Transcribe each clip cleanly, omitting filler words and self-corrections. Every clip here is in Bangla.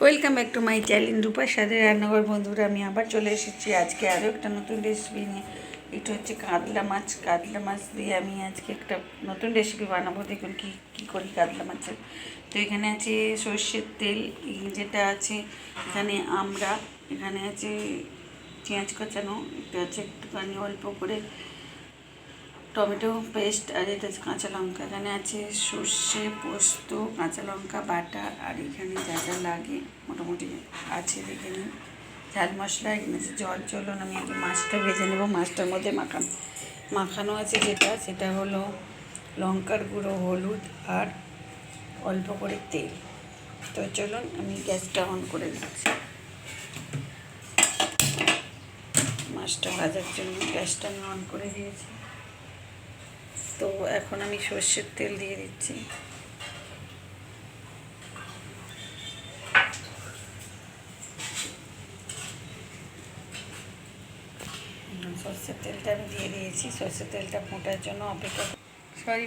Welcome back to my channel রূপার সাথে রান্নাঘর। বন্ধুরা, আমি আবার চলে এসেছি আজকে আরও একটা নতুন রেসিপি নিয়ে। এটা হচ্ছে কাতলা মাছ। কাতলা মাছ দিয়ে আমি আজকে একটা নতুন রেসিপি বানাবো। দেখুন কী করি কাতলা মাছের। তো এখানে আছে সর্ষের তেল, যেটা আছে এখানে আমরা, এখানে আছে পেঁয়াজ কাঁচানো, এটা আছে একটুখানি অল্প করে টমেটো পেস্ট, আর এটা কাঁচা লঙ্কা। এখানে আছে সর্ষে, পোস্ত, কাঁচা লঙ্কা বাটা, আর এখানে যা যা লাগে মোটামুটি আছে দেখে নিন। ঝাল মশলা, এখানে আছে জল। চলুন আমি আগে মাছটা ভেজে নেব। মাছটার মধ্যে মাখানো আছে সেটা হলো লঙ্কার গুঁড়ো, হলুদ আর অল্প করে তেল। তো চলুন আমি গ্যাসটা অন করে দিচ্ছি। মাছটা ভাজার জন্য গ্যাসটা আমি অন করে দিয়েছি। তো এখন আমি সর্ষের তেল দিয়ে দিচ্ছি। সর্ষের তেলটা আমি দিয়ে দিয়েছি। সর্ষের তেলটা ফোটার জন্য অপেক্ষা,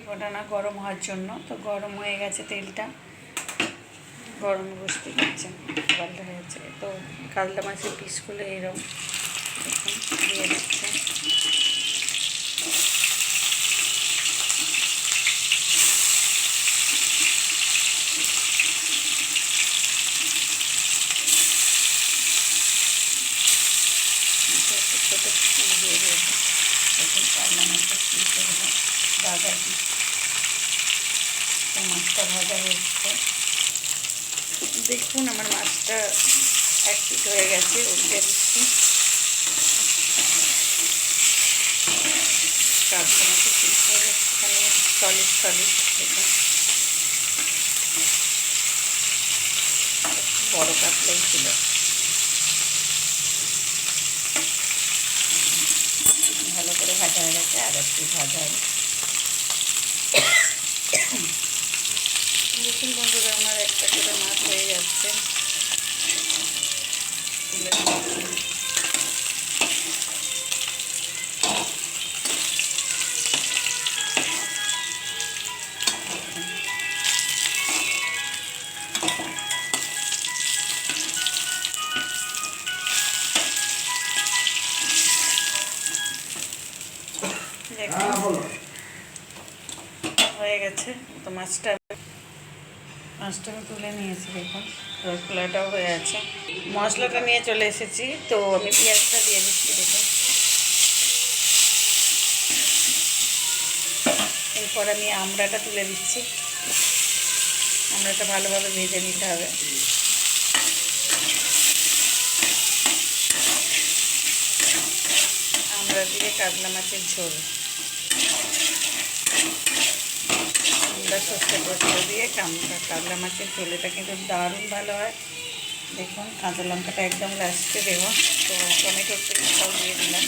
ফোটা না, গরম হওয়ার জন্য। তো গরম হয়ে গেছে তেলটা, গরমে বসতে পারছেন, পাল্টা হয়েছে। তো কাতলা মাছের পিসগুলো এরকম দিয়ে দিচ্ছে। ছোটো পিস দিয়ে দিয়েছে। এখন কাতলা মাছের পিসগুলো ভাজা পিস, মাছটা ভাজা হচ্ছে। দেখুন আমার মাছটা এক পিট হয়ে গেছে, উল্টে দিচ্ছি। কাতলা মাছের পিসগুলো এখানে সলিড দেখুন, বড় কাতলাই ছিল। ভালো করে ভাজা হয়ে গেছে, আর একটু ভাজা হবে। দেখুন বন্ধুরা, আমার একটা করে মাছ হয়ে যাচ্ছে। হয়ে গেছে। তো মাছটা আমি তুলে নিয়েছি। দেখুন রসগোল্লাটাও হয়ে আছে। মশলাটা নিয়ে চলে এসেছি। তো আমি পেঁয়াজটা দিয়ে দিচ্ছি। দেখুন, এরপর আমি আমড়াটা তুলে দিচ্ছি। আমড়াটা ভালোভাবে ভেজে নিতে হবে। আমড়া দিয়ে কাতলা মাছের ঝোল, আমরা সর্ষে পোস্ত দিয়ে কাতলা মাছের ঝোল, এটা কিন্তু দারুণ ভালো হয়। দেখুন কাঁচা লঙ্কাটা একদম লাস্টে দেব। তো টমেটোর পেস্টটাও দিয়ে দিলাম।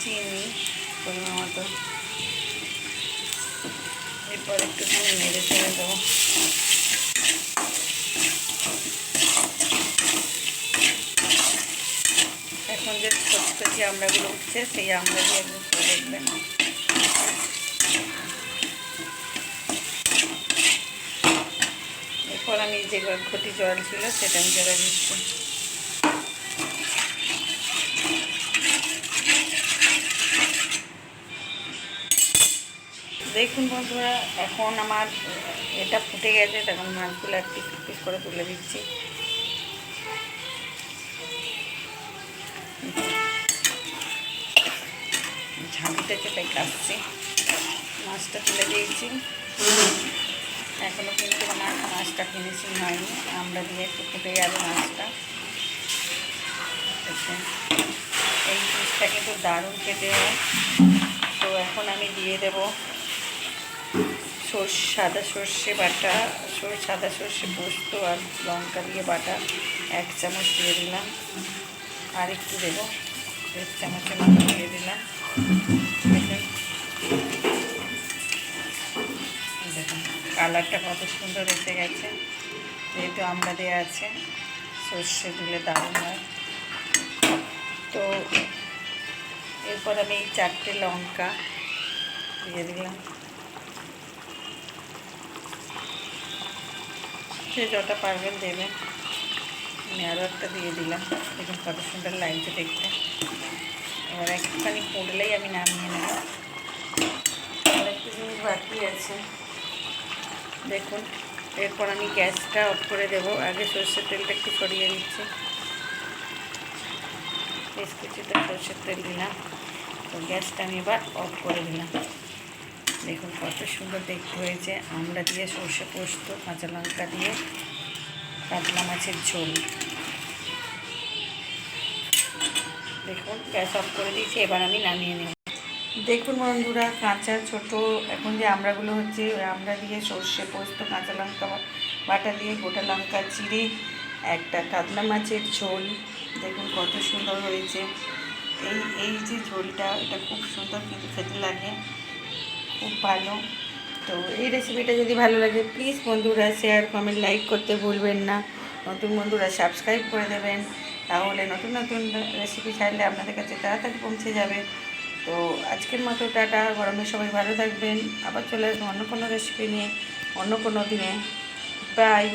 চিনি পরিমাণ মতো, এরপর একটুখানি নেড়ে চেড়ে দেবো। এখন যে কচি আমড়াগুলো উঠছে, সেই আমড়া দিয়ে একদম দেখবেন। এরপর আমি যে ঘটি জল ছিল সেটা আমি জলে দিচ্ছি। দেখুন বন্ধুরা, এখন আমার এটা ফুটে গেছে। তখন মাছগুলো এক পিস পিস করে তুলে দিচ্ছি। ঝাঁপিতে তাই কাটছি। মাছটা তুলে দিয়েছি। এখনও কিন্তু আমার মাছটা ফিনিশিং হয়নি। আমরা দিয়ে একটু ফুটে যাবে মাছটা। এই পিসটা কিন্তু দারুণ খেতে হয়। তো এখন আমি দিয়ে দেব সাদা সর্ষে বাটা, সাদা সর্ষে পোস্ত আর লঙ্কা দিয়ে বাটা 1 চামচ দিয়ে দিলাম। আর একটু দেবো, 1 চামচের মতো দিয়ে দিলাম। দেখুন কালারটা কত সুন্দর এসে গেছে, যেহেতু আমরা দেওয়া আছে, সর্ষে দিলে দারুণ হয়। তো এরপর আমি এই 4টে লঙ্কা দিয়ে দিলাম, সে যটা পারবেন দেবেন। আমি আরও একটা দিয়ে দিলাম, দেখুন কত সুন্দর লাগছে দেখতে। এবার একটুখানি পড়লেই আমি নামিয়ে নেব। আর একটু জিনিস বাকি আছে, দেখুন। এরপর আমি গ্যাসটা অফ করে দেবো। আগে সর্ষের তেলটা একটু সরিয়ে দিচ্ছি, বেশ কিছুটা সর্ষের তেল দিলাম। তো গ্যাসটা আমি এবার অফ করে দিলাম। দেখুন কত সুন্দর দেখতে হয়েছে, আমরা দিয়ে সর্ষে পোস্ত, কাঁচা লঙ্কা দিয়ে কাতলা মাছের ঝোল। দেখুন গ্যাস অফ করে দিয়েছি, এবার আমি নামিয়ে নেব। দেখুন বন্ধুরা, কাঁচা ছোট এখন যে আমড়াগুলো হচ্ছে, ওই আমড়া দিয়ে সর্ষে পোস্ত, কাঁচা লঙ্কা বাটা দিয়ে গোটা লঙ্কা চিড়ে একটা কাতলা মাছের ঝোল। দেখুন কত সুন্দর হয়েছে। এই যে ঝোলটা, এটা খুব সুন্দর কিন্তু খেতে লাগে, খুব ভালো। তো এই রেসিপিটা যদি ভালো লাগে প্লিজ বন্ধুরা শেয়ার, কমেন্ট, লাইক করতে ভুলবেন না। নতুন বন্ধুরা সাবস্ক্রাইব করে দেবেন, তাহলে নতুন নতুন রেসিপি ছাড়লে আপনাদের কাছে তাড়াতাড়ি পৌঁছে যাবে। তো আজকের মতো টাটা, গরমে সবাই ভালো থাকবেন। আবার চলে আসবো অন্য কোনো রেসিপি নিয়ে অন্য কোনো দিনে। বাই।